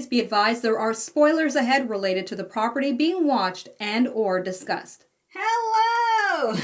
be advised there are spoilers ahead related to the property being watched and or discussed. Hello!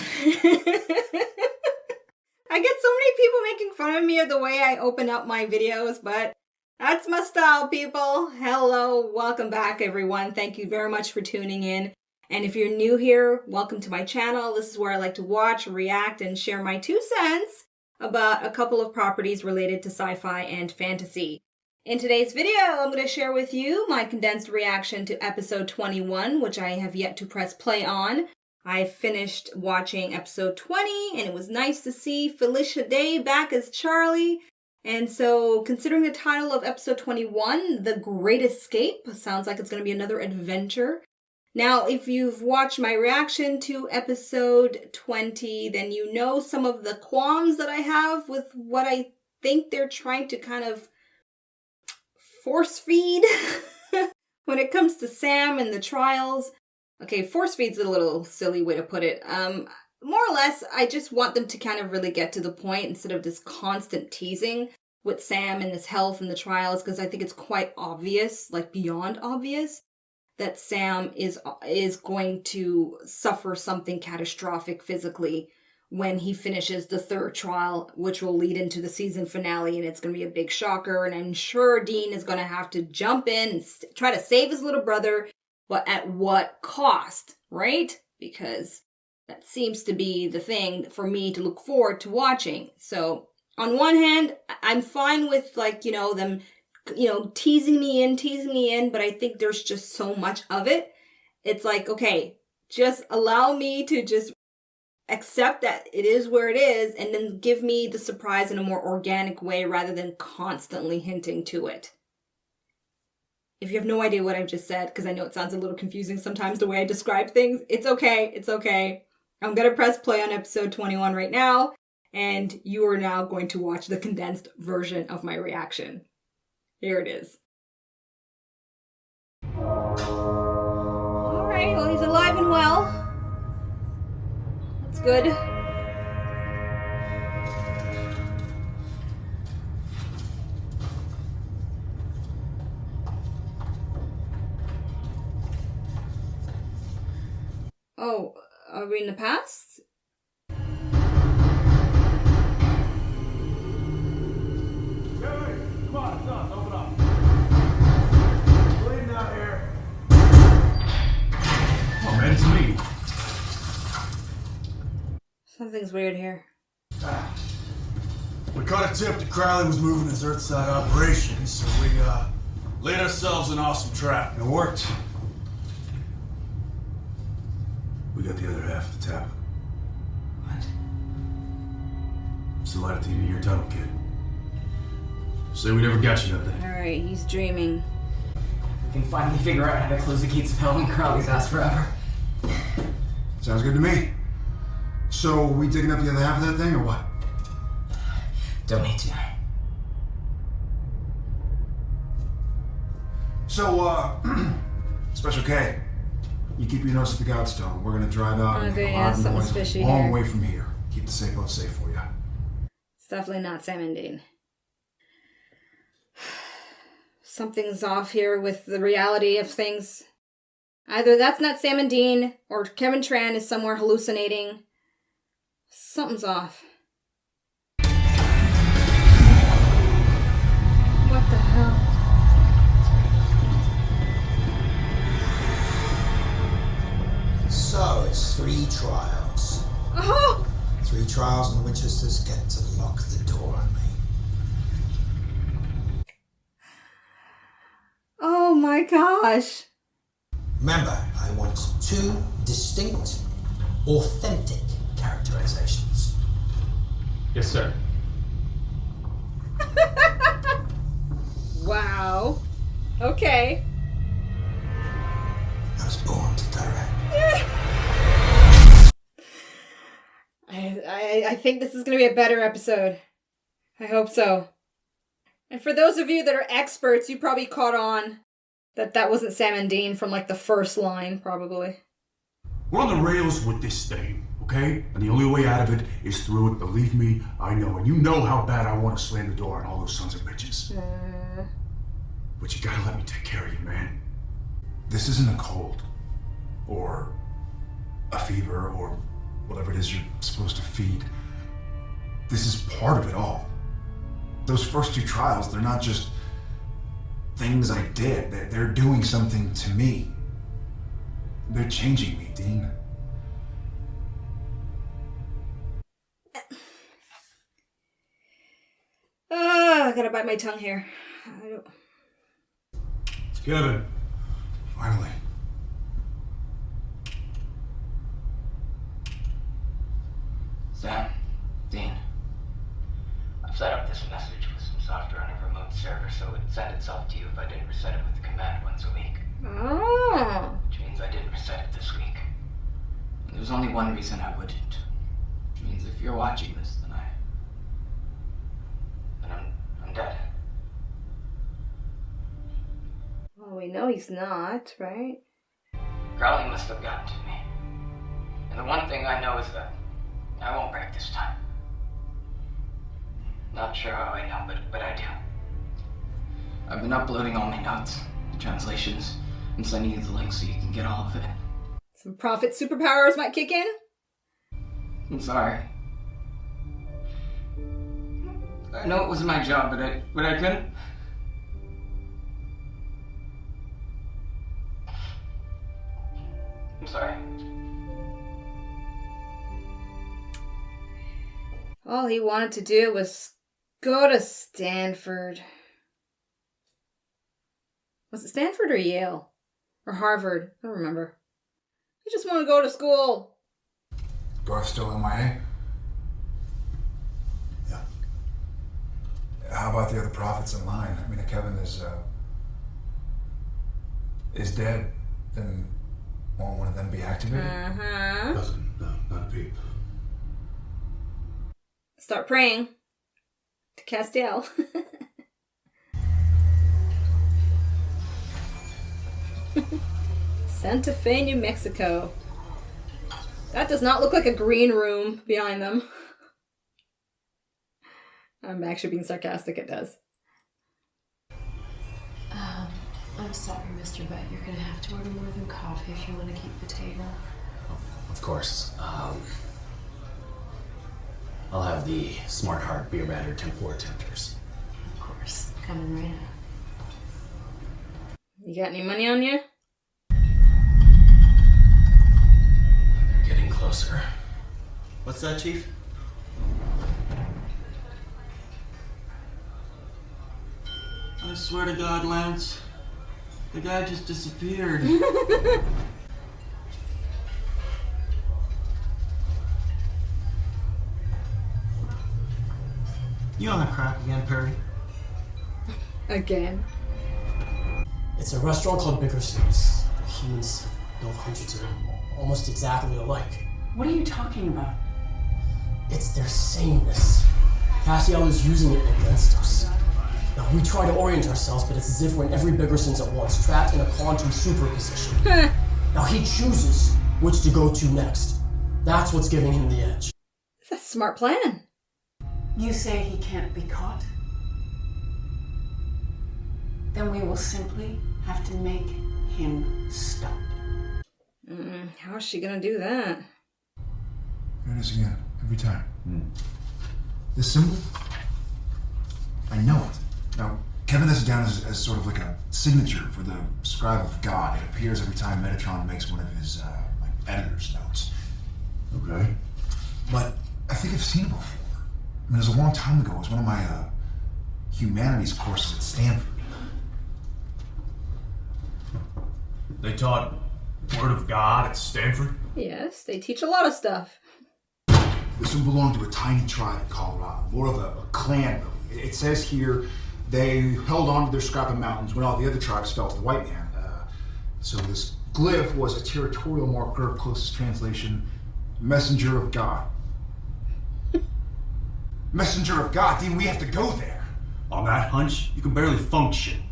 I get so many people making fun of me of the way I open up my videos, but that's my style, people. Hello, welcome back, everyone. Thank you very much for tuning in. And if you're new here, welcome to my channel. This is where I like to watch, react, and share my 2 cents about a couple of properties related to sci-fi and fantasy. In today's video, I'm going to share with you my condensed reaction to episode 21, which I have yet to press play on. I finished watching episode 20, and it was nice to see Felicia Day back as Charlie. And so, considering the title of episode 21, The Great Escape, sounds like it's going to be another adventure. Now, if you've watched my reaction to episode 20, then you know some of the qualms that I have with what I think they're trying to kind of force feed when it comes to Sam and the trials. Okay, force feed's a little silly way to put it. More or less, I just want them to kind of really get to the point instead of this constant teasing with Sam and his health and the trials, because I think it's quite obvious, like beyond obvious, that Sam is going to suffer something catastrophic physically when he finishes the 3rd trial, which will lead into the season finale, and it's going to be a big shocker, and I'm sure Dean is going to have to jump in and try to save his little brother, but at what cost, right? Because that seems to be the thing for me to look forward to watching. So, on one hand, I'm fine with, them, teasing me in, but I think there's just so much of it. It's like, okay, just allow me to just accept that it is where it is, and then give me the surprise in a more organic way rather than constantly hinting to it. If you have no idea what I've just said, because I know it sounds a little confusing sometimes the way I describe things, it's okay. I'm going to press play on episode 21 right now, and you are now going to watch the condensed version of my reaction. Here it is. Alright, well, he's alive and well. That's good. Oh, are we in the past? Come on, son, open up. Bleeding out here. Oh, man, it's me. Something's weird here. We caught a tip that Crowley was moving his Earthside operation, so we laid ourselves an awesome trap. It worked. We got the other half of the tap. What? It's the light at the end of your tunnel, kid. Say we never got you nothing. Alright, he's dreaming. We can finally figure out how to close the gates of hell and Crowley's ass forever. Sounds good to me. So, we digging up the other half of that thing, or what? Don't need to. So, Special K, you keep your nose to the Godstone. We're gonna drive out Okay, and yeah, a something's fishy long here. way from here. Keep the safe boat safe for you. It's definitely not Sam and Dean. Something's off here with the reality of things. Either that's not Sam and Dean, or Kevin Tran is somewhere hallucinating. Something's off. What the hell? So it's 3 trials. Oh! 3 trials and the Winchesters get to lock the door on me. Oh my gosh. Remember, I want 2 distinct, authentic characterizations. Yes, sir. Wow. Okay. I was born to direct. I think this is going to be a better episode. I hope so. And for those of you that are experts, you probably caught on that wasn't Sam and Dean from like the first line, probably. We're on the rails with this thing, okay? And the only way out of it is through it. Believe me, I know. And you know how bad I want to slam the door on all those sons of bitches. But you gotta let me take care of you, man. This isn't a cold, or a fever, or whatever it is you're supposed to feed. This is part of it all. Those first 2 trials, they're not just things I did. They're doing something to me. They're changing me, Dean. I gotta bite my tongue here. It's Kevin. Finally. Sam, Dean, I've set up this message with some software on a remote server so it would send itself to you if I didn't reset it with the command once a week. Oh. Which means I didn't reset it this week. And there's only one reason I wouldn't. Which means if you're watching this, then I'm dead. Well, we know he's not, right? Crowley must have gotten to me. And the one thing I know is that I won't break this time. Not sure how I know, but I do. I've been uploading all my notes, the translations, and sending you the link so you can get all of it. Some prophet superpowers might kick in? I'm sorry. I know it was my job, but I couldn't. I'm sorry. All he wanted to do was go to Stanford. Was it Stanford or Yale? Or Harvard? I don't remember. He just wanted to go to school. Garth's still MIA? Yeah. How about the other prophets in line? I mean, if Kevin is dead, then won't one of them be activated? Doesn't. No, not a peep. Start praying to Castiel. Santa Fe, New Mexico. That does not look like a green room behind them. I'm actually being sarcastic, it does. I'm sorry, Mr. Butt. You're gonna have to order more than coffee if you want to keep the table. Of course. I'll have the Smart Heart Beer Batter Tempura Tempters. Of course. Coming right up. You got any money on you? They're getting closer. What's that, Chief? I swear to God, Lance, the guy just disappeared. You on that crap again, Perry? Again. It's a restaurant called Bickerson's. The humans built hundreds of them, almost exactly alike. What are you talking about? It's their sameness. Castiel is using it against us. Now, we try to orient ourselves, but it's as if we're in every Bickerson's at once, trapped in a quantum superposition. Now, he chooses which to go to next. That's what's giving him the edge. That's a smart plan. You say he can't be caught? Then we will simply have to make him stop. How is she gonna do that? There it is again, every time. This symbol, I know it. Now, Kevin has it down as sort of like a signature for the scribe of God. It appears every time Metatron makes one of his editor's notes. Okay. But I think I've seen it before. I mean, it was a long time ago. It was one of my humanities courses at Stanford. They taught Word of God at Stanford? Yes, they teach a lot of stuff. This one belonged to a tiny tribe in Colorado, more of a clan, really. It says here they held on to their scrap of mountains when all the other tribes fell to the white man. So this glyph was a territorial marker, closest translation, messenger of God. Messenger of God, Dean, we have to go there. On that hunch, you can barely function.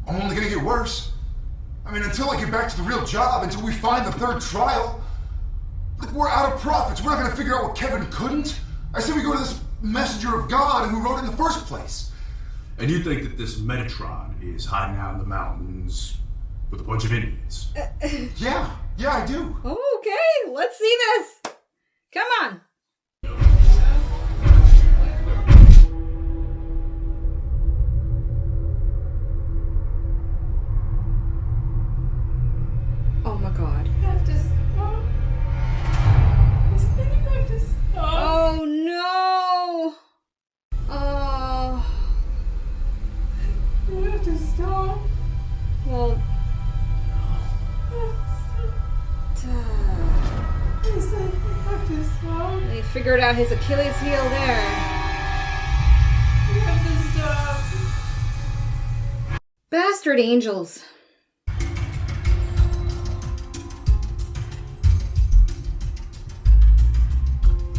I'm only gonna get worse. I mean, until I get back to the real job, until we find the third trial. Look, we're out of profits. We're not gonna figure out what Kevin couldn't. I said we go to this messenger of God who wrote it in the first place. And you think that this Metatron is hiding out in the mountains with a bunch of Indians? Yeah, I do. Okay, let's see this. Come on. Oh my god. You have to stop. This thing, you have to stop. Oh no. Oh. You have to stop. Well. I said you have to stop. They figured out his Achilles heel there. You have to stop. Bastard angels.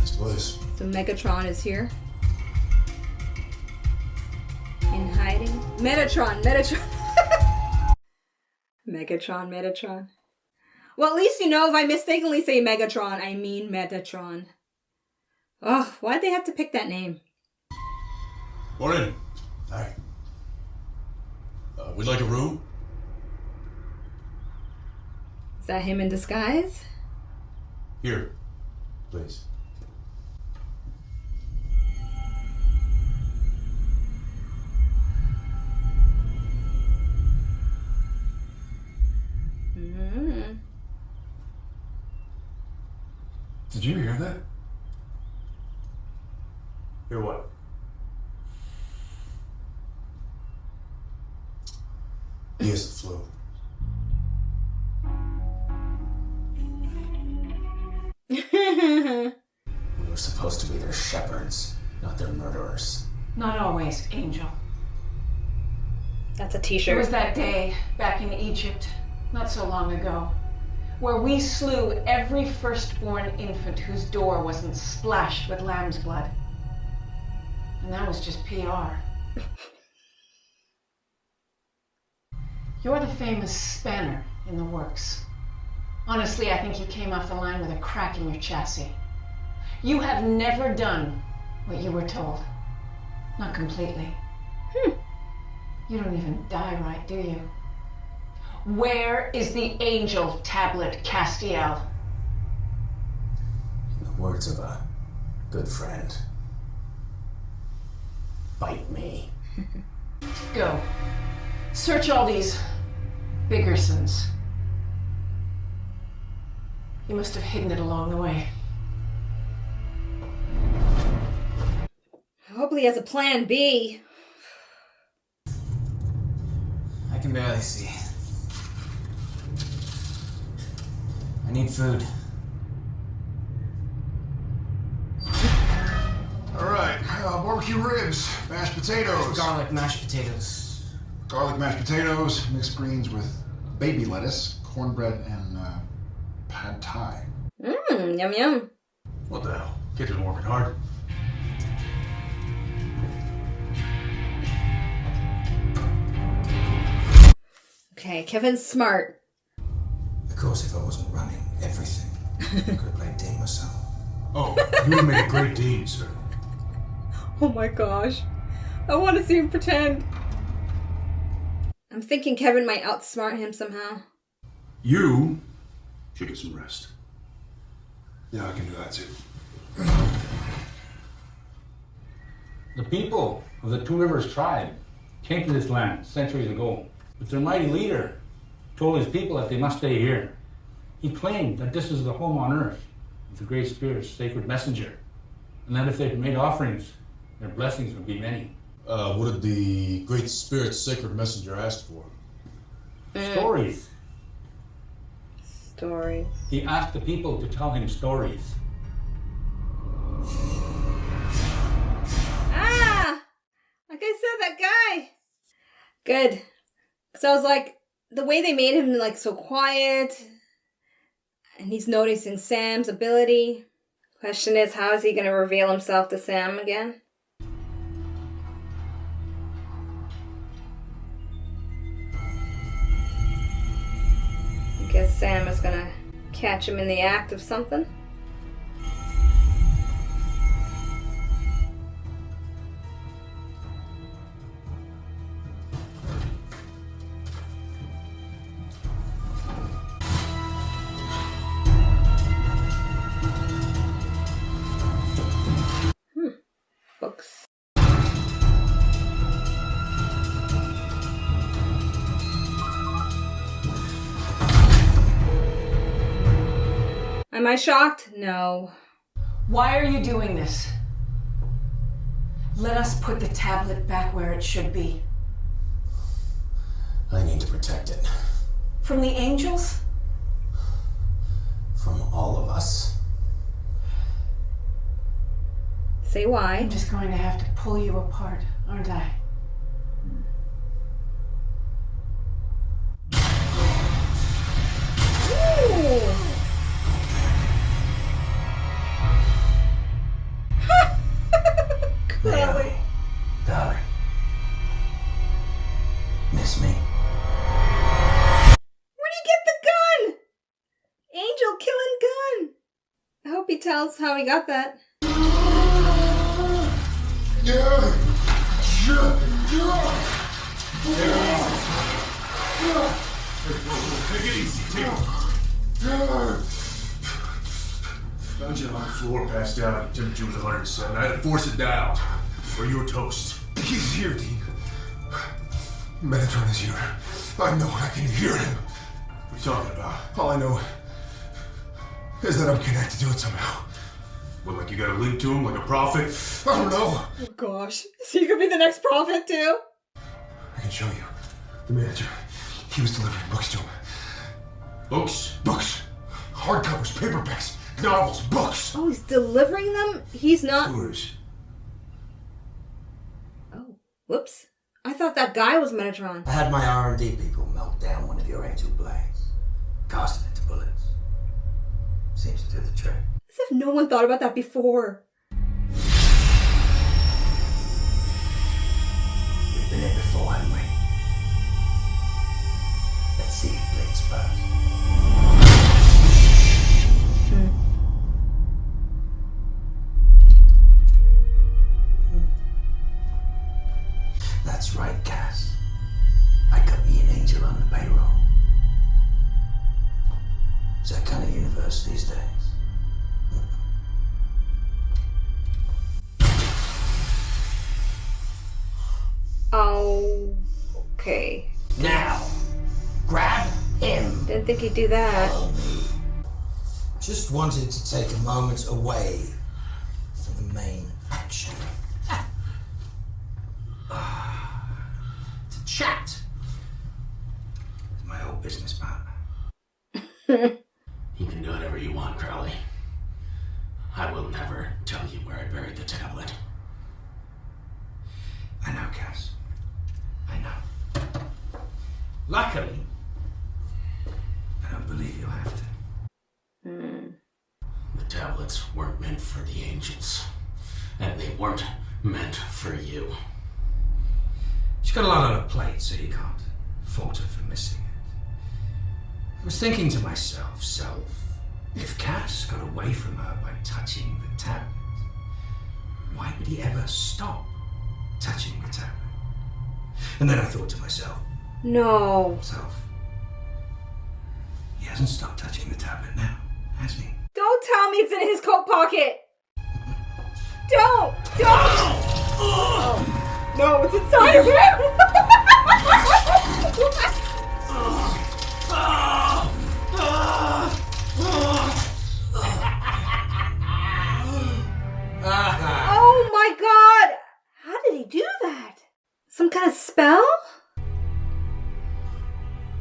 This place. So Megatron is here. In hiding. Metatron. Megatron. Well, at least you know if I mistakenly say Megatron, I mean Metatron. Oh, why'd they have to pick that name? Morning. Hi. We'd like a room. Is that him in disguise? Here, please. Mm-hmm. Did you hear that? Hear what? He has the flu. We were supposed to be their shepherds, not their murderers. Not always, Angel. That's a There t-shirt. was that day back in Egypt, not so long ago, where we slew every firstborn infant whose door wasn't splashed with lamb's blood. And that was just PR. You're the famous spanner in the works. Honestly, I think you came off the line with a crack in your chassis. You have never done what you were told. Not completely. You don't even die right, do you? Where is the angel tablet, Castiel? In the words of a good friend, bite me. Go. Search all these Biggersons. You must have hidden it along the way. Hopefully he has a plan B. I can barely see. I need food. All right, barbecue ribs, mashed potatoes. Garlic mashed potatoes. Garlic mashed potatoes, mixed greens with baby lettuce, cornbread, and pad thai. Yum yum. What the hell? Kids been working hard. Okay, Kevin's smart. Of course, if I wasn't running everything, I could have played Dean myself. Oh, you would make a great dean, sir. Oh my gosh. I want to see him pretend. I'm thinking Kevin might outsmart him somehow. You should get some rest. Yeah, I can do that too. The people of the Two Rivers tribe came to this land centuries ago, but their mighty leader told his people that they must stay here. He claimed that this is the home on earth of the Great Spirit's sacred messenger, and that if they made offerings, their blessings would be many. What did the Great Spirit's sacred messenger ask for? Stories. Stories. He asked the people to tell him stories. Ah! Like I said, that guy. Good. So I was like, the way they made him like so quiet, and he's noticing Sam's ability. Question is, how is he going to reveal himself to Sam again? I guess Sam is going to catch him in the act of something. Am I shocked? No. Why are you doing this? Let us put the tablet back where it should be. I need to protect it. From the angels? From all of us. Say why. I'm just going to have to pull you apart, aren't I? Crowley. Darling. Miss me? Where'd he get the gun? Angel killing gun. I hope he tells how he got that. Take it easy, take it. Found you on the floor, passed out. Temperature was 107. I had to force it down, or you were toast. He's here, Dean. Metatron is here. I know I can hear him. What are you talking about? All I know is that I'm connected to it somehow. What, like you got a link to him, like a prophet? I don't know. Oh gosh. So you could be the next prophet too? I can show you. The manager, he was delivering books to him. Books? Books. Hardcovers, paperbacks, novels, books. Oh, he's delivering them? He's not... Tours. Oh, whoops. I thought that guy was Metatron. I had my R&D people melt down one of your angel blades, cast it into bullets. Seems to do the trick. As if no one thought about that before. We've been here before, haven't we? Let's see who blinks first. That's right, Cass. I got me an angel on the payroll. It's that kind of universe these days. Oh, okay. Now, grab him. Didn't think he'd do that. Just wanted to take a moment away from the main action. To chat with my old business partner. You can do whatever you want, Crowley. I will never tell you where I buried the tablet. I know, Cass. I know. Luckily, I don't believe you'll have to. the tablets weren't meant for the angels. And they weren't meant for you. She's got a lot on her plate, so you can't fault her for missing it. I was thinking to myself, if Cass got away from her by touching the tablet, why would he ever stop touching the tablet? And then I thought to myself, No. he hasn't stopped touching the tablet now, has he? Don't tell me it's in his coat pocket. Don't. Oh. No, it's inside of him. Oh my god! How did he do that? Some kind of spell?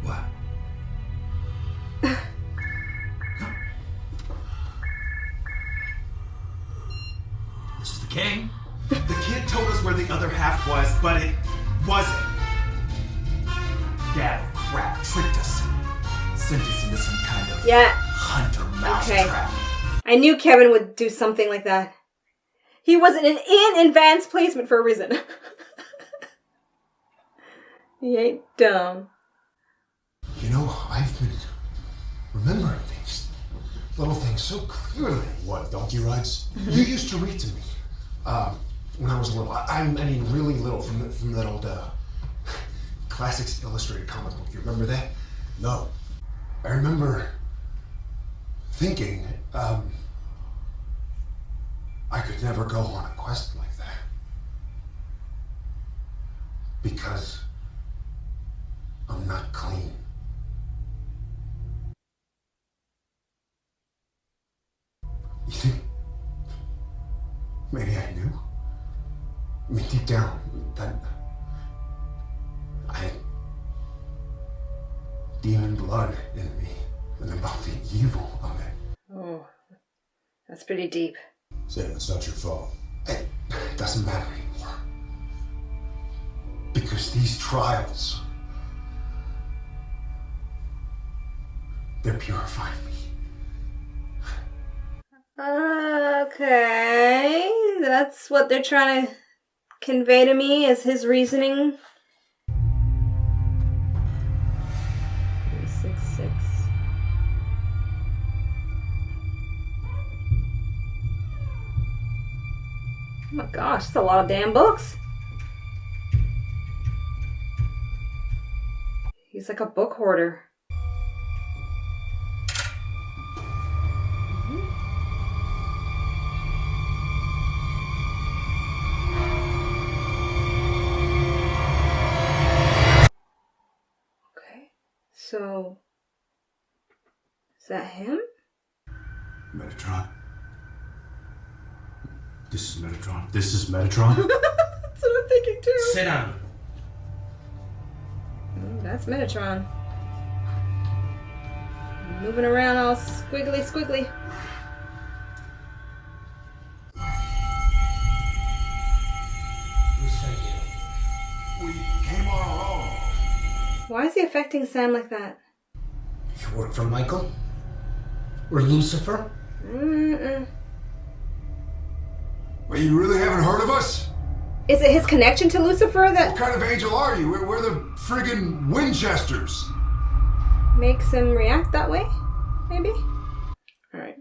What? This is the king. The kid told us where the other half was, but it wasn't. Dad of crap tricked us. Sent us into some kind of hunter mousetrap. I knew Kevin would do something like that. He wasn't in advanced placement for a reason. He ain't dumb. You know, I've been remembering things, little things so clearly. What, donkey rides? You used to read to me when I was little. I mean, really little, from that old Classics Illustrated comic book. You remember that? No. I remember thinking I could never go on a quest like that because I'm not clean. knew. I mean, deep down, that I had demon blood in me, and about the evil of it. Oh, that's pretty deep. Sam, it's not your fault. It doesn't matter anymore. Because these trials, they're purifying me. Okay, that's what they're trying to convey to me as his reasoning. 366. Oh my gosh, that's a lot of damn books. He's like a book hoarder. So, is that him? Metatron. This is Metatron. This is Metatron. That's what I'm thinking too. Sit down. That's Metatron. Moving around all squiggly. Who sent you? We came on our own. Why is he affecting Sam like that? You work for Michael? Or Lucifer? Wait, you really haven't heard of us? Is it his connection to Lucifer that What kind of angel are you? We're the friggin' Winchesters. makes him react that way? Maybe? Alright.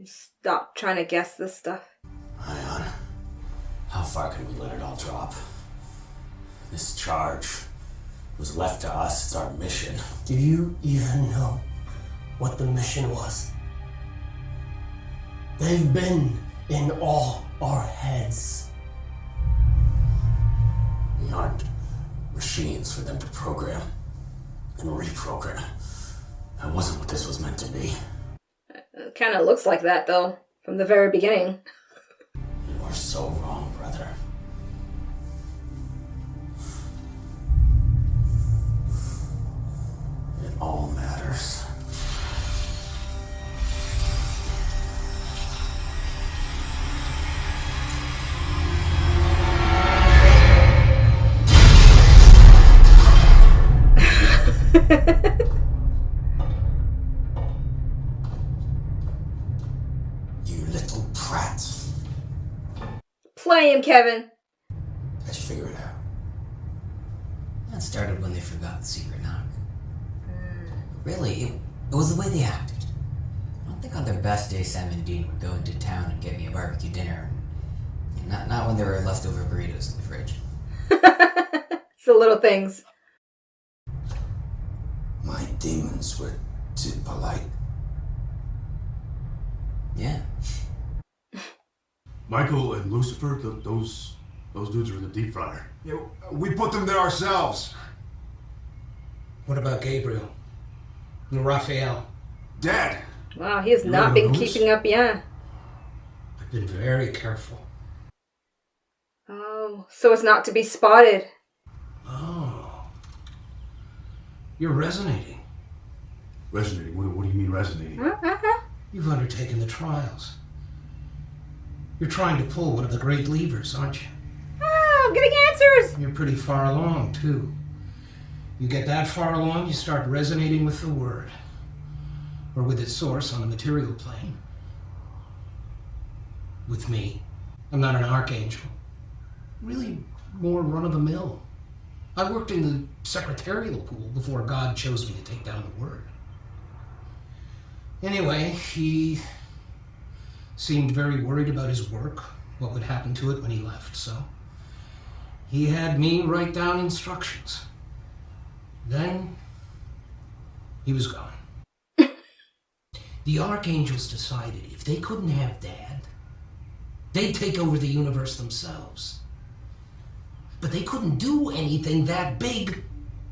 Stop trying to guess this stuff. Ion, how far can we let it all drop? This charge was left to us. It's our mission. Do you even know what the mission was? They've been in all our heads. We aren't machines for them to program and reprogram. That wasn't what this was meant to be. It kind of looks like that, though, from the very beginning. You are so wrong, brother. It all matters. You little prat. Play him, Kevin. How'd you figure it out? That started when they forgot the secret knock. Really, it was the way they acted. I don't think on their best day Sam and Dean would go into town and get me a barbecue dinner. Not when there were leftover burritos in the fridge. It's the little things. My demons were too polite. Yeah. Michael and Lucifer, those dudes are in the deep fryer. Yeah, we put them there ourselves. What about Gabriel? And Raphael? Dead. Wow, he has not been keeping up, yeah. I've been very careful. Oh, so it's not to be spotted. Oh. You're resonating. Resonating? What do you mean resonating? You've undertaken the trials. You're trying to pull one of the great levers, aren't you? Oh, I'm getting answers! You're pretty far along, too. You get that far along, you start resonating with the word. Or with its source on the material plane. With me. I'm not an archangel. Really more run-of-the-mill. I worked in the secretarial pool before God chose me to take down the word. Anyway, he seemed very worried about his work, what would happen to it when he left, so he had me write down instructions. Then he was gone. The archangels decided if they couldn't have Dad, they'd take over the universe themselves. But they couldn't do anything that big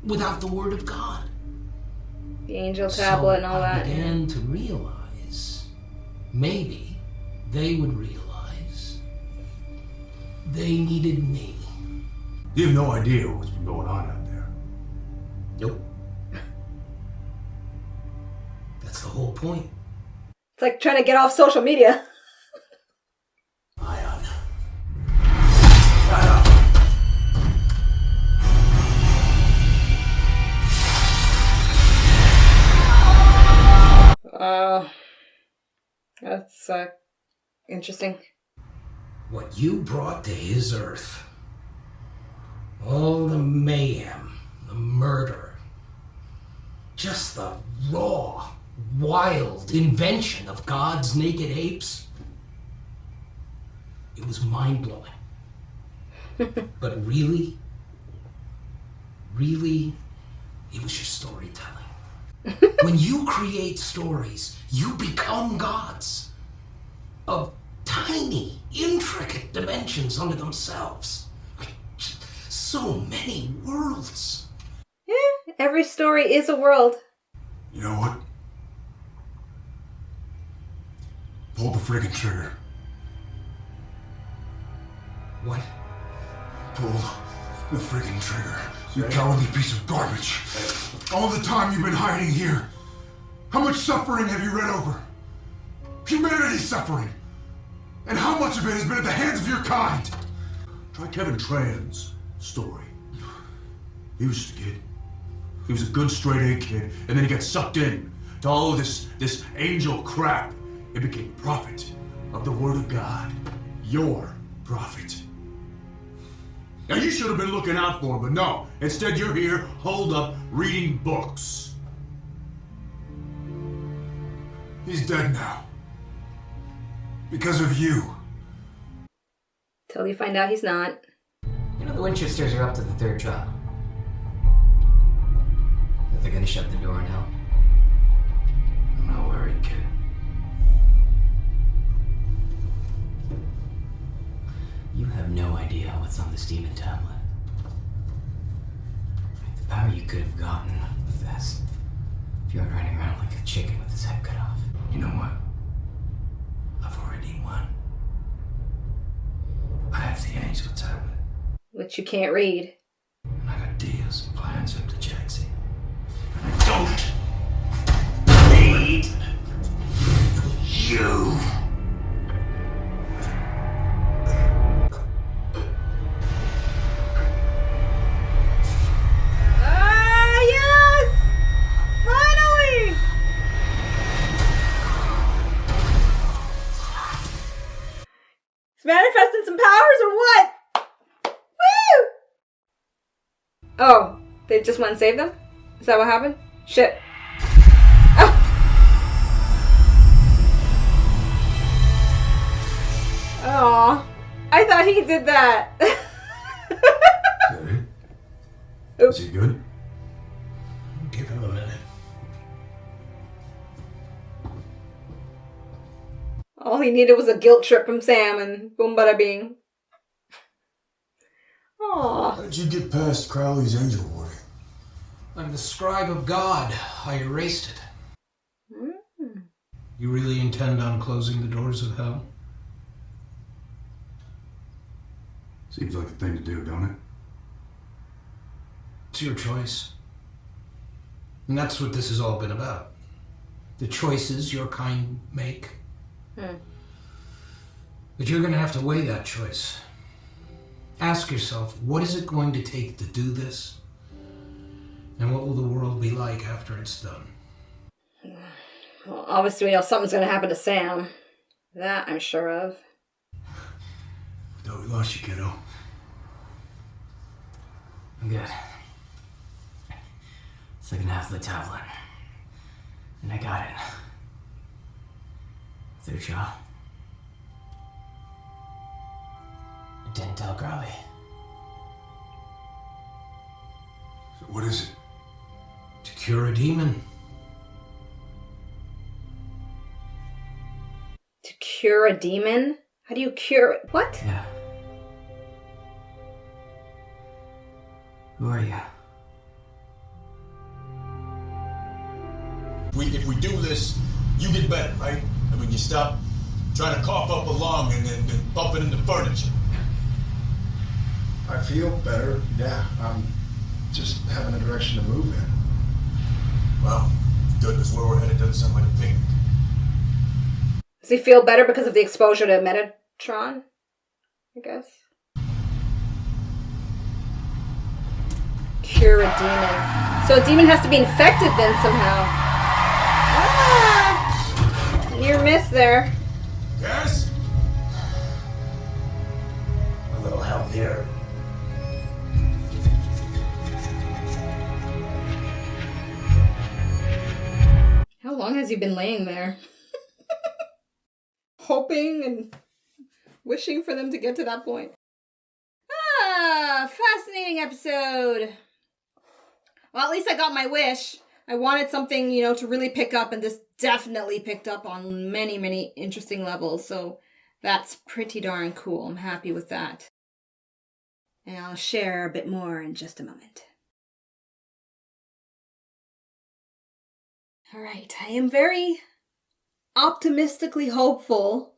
without the word of God. The angel tablet and all I that. began to realize maybe they would realize They needed me. You have no idea what's been going on out there. Nope. That's the whole point. It's like trying to get off social media. Ion. That's interesting. What you brought to his Earth. All the mayhem, the murder. Just the raw, wild invention of God's naked apes. It was mind-blowing. But really, it was just storytelling. When you create stories, you become gods of tiny, intricate dimensions unto themselves. So many worlds. Yeah, every story is a world. You know what? Pull the friggin' trigger. What? Pull the friggin' trigger. You cowardly piece of garbage. All the time you've been hiding here. How much suffering have you read over? Humanity's suffering. And how much of it has been at the hands of your kind? Try Kevin Tran's story. He was just a kid. He was a good straight A kid, and then he got sucked in to all of this angel crap. He became a prophet of the word of God. Your prophet. Now you should have been looking out for him, but no. Instead you're here, holed up, reading books. He's dead now. Because of you. Till you find out he's not. You know the Winchesters are up to the third trial. That they're gonna shut the door in hell. I'm not worried, kid. You have no idea what's on this demon tablet. The power you could have gotten with this if you weren't running around like a chicken with his head cut off. You know what? I've already won. I have the angel tablet. Which you can't read. And I got deals and plans up to Jackson. And I don't need you. Yes! Finally! He's manifesting some powers or what? Woo! Oh, they just went and saved them? Is that what happened? Shit. Oh! Aw. I thought he did that. Is he good? Give him a minute. All he needed was a guilt trip from Sam and boom bada bing. Aww. How did you get past Crowley's angel warding? I'm the scribe of God. I erased it. You really intend on closing the doors of hell? Seems like the thing to do, don't it? It's your choice. And that's what this has all been about. The choices your kind make. But you're going to have to weigh that choice. Ask yourself, what is it going to take to do this? And what will the world be like after it's done? Well, obviously we know something's gonna happen to Sam. That I'm sure of. Thought we lost you, kiddo. I'm good. Second half of the tablet. And I got it. Third trial. I didn't tell Crowley. So what is it? To cure a demon. To cure a demon? How do you cure it? What? Yeah. Who are you? If we do this, you get better, right? I mean, you stop trying to cough up a lung and then bump it into furniture. feel better, yeah. I'm just having a direction to move in. Well, good, because where we're headed doesn't sound like a picnic. Does he feel better because of the exposure to Metatron? I guess. Cure a demon. So a demon has to be infected then somehow. Ah! Near miss there. Yes? A little help here. How long has he been laying there? Hoping and wishing for them to get to that point. Ah, fascinating episode. Well, at least I got my wish. I wanted something, to really pick up, and this definitely picked up on many, many interesting levels. So that's pretty darn cool. I'm happy with that. And I'll share a bit more in just a moment. All right, I am very optimistically hopeful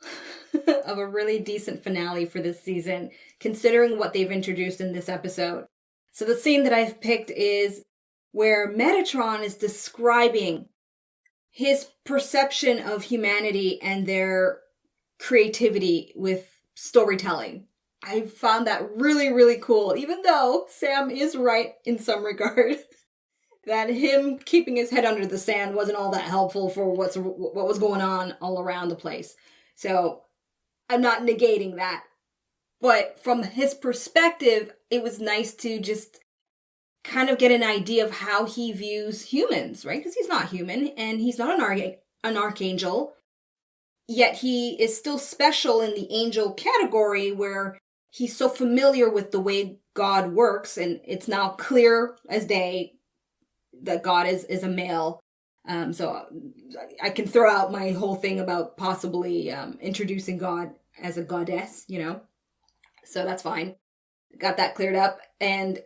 of a really decent finale for this season, considering what they've introduced in this episode. So the scene that I've picked is where Metatron is describing his perception of humanity and their creativity with storytelling. I found that really, really cool, even though Sam is right in some regard. That him keeping his head under the sand wasn't all that helpful for what was going on all around the place. So I'm not negating that. But from his perspective, it was nice to just kind of get an idea of how he views humans, right? Because he's not human and he's not an archangel. Yet he is still special in the angel category where he's so familiar with the way God works, and it's now clear as day that God is a male. So I can throw out my whole thing about possibly introducing God as a goddess, So that's fine. Got that cleared up. And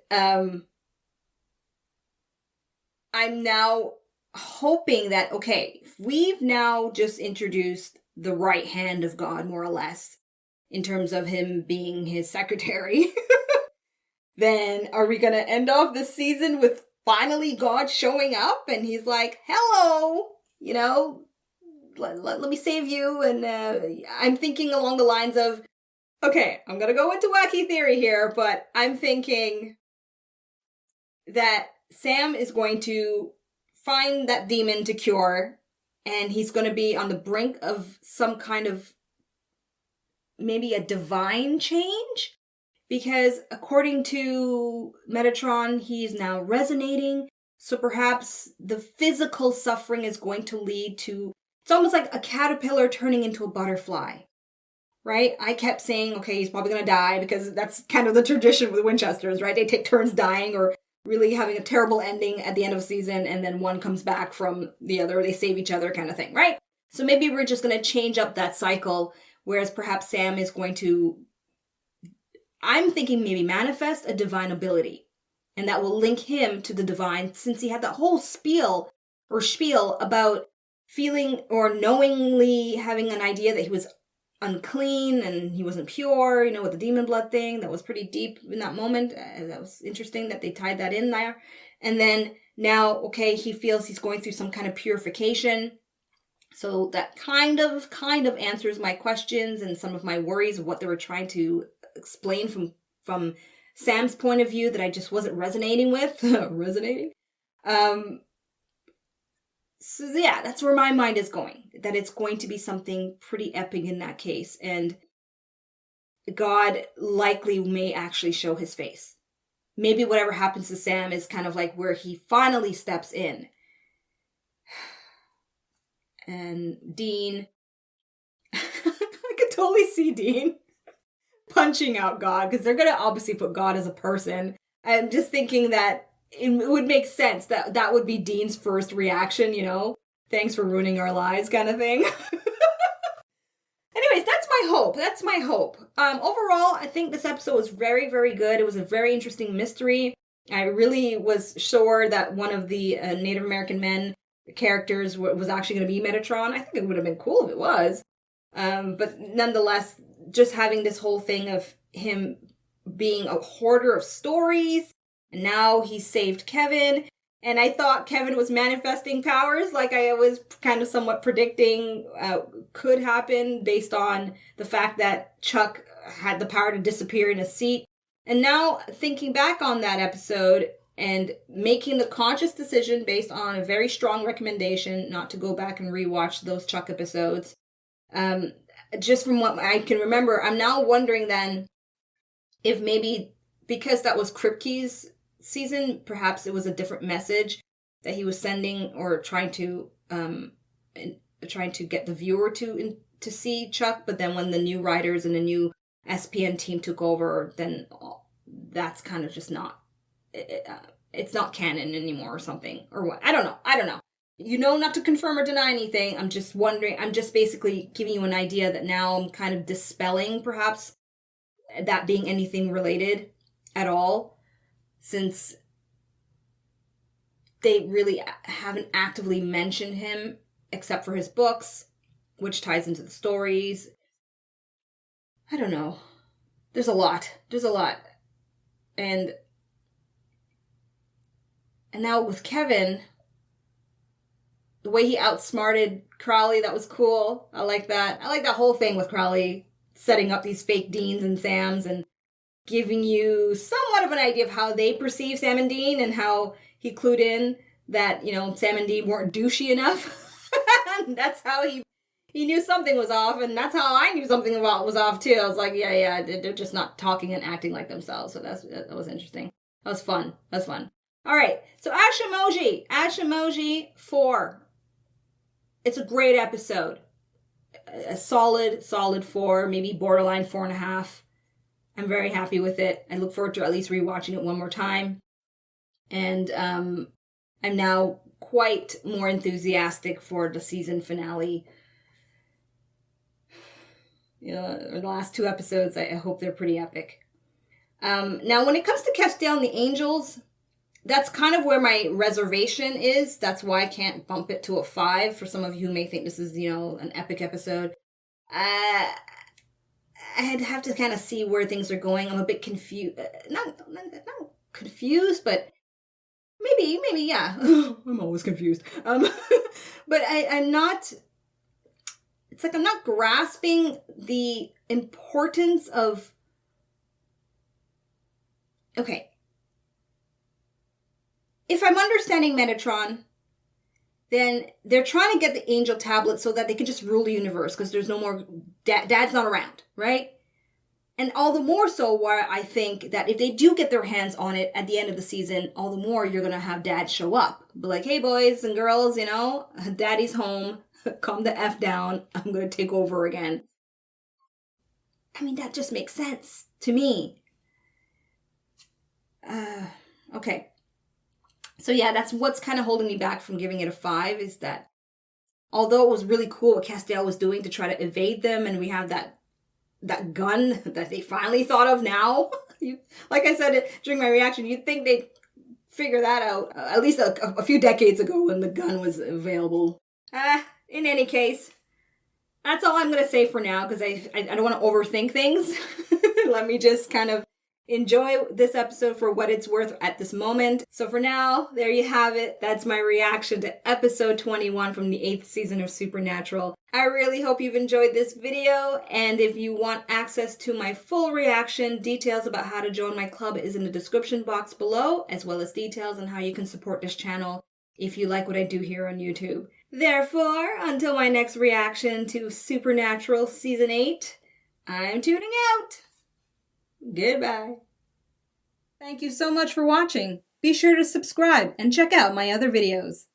I'm now hoping that, okay, we've now just introduced the right hand of God, more or less, in terms of him being his secretary. Then are we going to end off the season with finally God showing up and he's like, hello, let me save you. And I'm thinking along the lines of, okay, I'm going to go into wacky theory here, but I'm thinking that Sam is going to find that demon to cure, and he's going to be on the brink of some kind of maybe a divine change. Because according to Metatron, he is now resonating. So perhaps the physical suffering is going to lead to... It's almost like a caterpillar turning into a butterfly. Right? I kept saying, okay, he's probably going to die, because that's kind of the tradition with Winchesters, right? They take turns dying or really having a terrible ending at the end of a season, and then one comes back from the other, they save each other kind of thing, right? So maybe we're just going to change up that cycle, whereas perhaps Sam is going to... I'm thinking maybe manifest a divine ability, and that will link him to the divine, since he had that whole spiel about feeling or knowingly having an idea that he was unclean and he wasn't pure, with the demon blood thing. That was pretty deep in that moment. That was interesting that they tied that in there. And then now, okay, he feels he's going through some kind of purification. So that kind of answers my questions and some of my worries of what they were trying to explain from Sam's point of view that I just wasn't resonating with. So yeah, that's where my mind is going. That it's going to be something pretty epic in that case. And God likely may actually show his face. Maybe whatever happens to Sam is kind of like where he finally steps in. And Dean... I could totally see Dean punching out God, because they're going to obviously put God as a person. I'm just thinking that it would make sense that that would be Dean's first reaction, thanks for ruining our lives kind of thing. Anyways, that's my hope. Overall, I think this episode was very, very good. It was a very interesting mystery. I really was sure that one of the Native American men characters was actually going to be Metatron. I think it would have been cool if it was. But nonetheless, just having this whole thing of him being a hoarder of stories. And now he saved Kevin. And I thought Kevin was manifesting powers, like I was kind of somewhat predicting could happen based on the fact that Chuck had the power to disappear in a seat. And now thinking back on that episode and making the conscious decision based on a very strong recommendation not to go back and rewatch those Chuck episodes. Just from what I can remember, I'm now wondering then if maybe because that was Kripke's season, perhaps it was a different message that he was sending or trying to get the viewer to see Chuck. But then when the new writers and the new SPN team took over, then that's kind of just not it's not canon anymore or something, or what. I don't know. You know, not to confirm or deny anything. I'm just wondering. I'm just basically giving you an idea that now I'm kind of dispelling perhaps that being anything related at all, since they really haven't actively mentioned him except for his books, which ties into the stories. I don't know. There's a lot. And now with Kevin, the way he outsmarted Crowley, that was cool. I like that. I like that whole thing with Crowley setting up these fake Deans and Sams and giving you somewhat of an idea of how they perceive Sam and Dean, and how he clued in that, you know, Sam and Dean weren't douchey enough. That's how he knew something was off, and that's how I knew something was off too. I was like, yeah, they're just not talking and acting like themselves. So that was interesting. That was fun. All right, so Ashamoji 4. It's a great episode. A solid 4, maybe borderline 4.5. I'm very happy with it. I look forward to at least rewatching it one more time. And I'm now quite more enthusiastic for the season finale. You know, the last 2 episodes, I hope they're pretty epic. Now, when it comes to Castiel and the Angels, that's kind of where my reservation is. That's why I can't bump it to a 5 for some of you who may think this is, you know, an epic episode. I'd have to kind of see where things are going. I'm a bit confused. Not confused, but maybe, yeah. I'm always confused. But I'm not... It's like I'm not grasping the importance of... Okay. If I'm understanding Metatron, then they're trying to get the angel tablet so that they can just rule the universe because there's no more... Dad's not around, right? And all the more so why I think that if they do get their hands on it at the end of the season, all the more you're going to have Dad show up. Be like, hey, boys and girls, you know, Daddy's home. Calm the F down. I'm going to take over again. I mean, that just makes sense to me. Okay. So yeah, that's what's kind of holding me back from giving it a 5, is that although it was really cool what Castiel was doing to try to evade them, and we have that gun that they finally thought of now. Like I said during my reaction, you'd think they'd figure that out at least a few decades ago when the gun was available. In any case, that's all I'm going to say for now, because I don't want to overthink things. Let me just kind of enjoy this episode for what it's worth at this moment. So for now, there you have it. That's my reaction to episode 21 from the 8th season of Supernatural. I really hope you've enjoyed this video, and if you want access to my full reaction, details about how to join my club is in the description box below, as well as details on how you can support this channel if you like what I do here on YouTube. Therefore, until my next reaction to Supernatural Season 8, I'm tuning out. Goodbye. Thank you so much for watching. Be sure to subscribe and check out my other videos.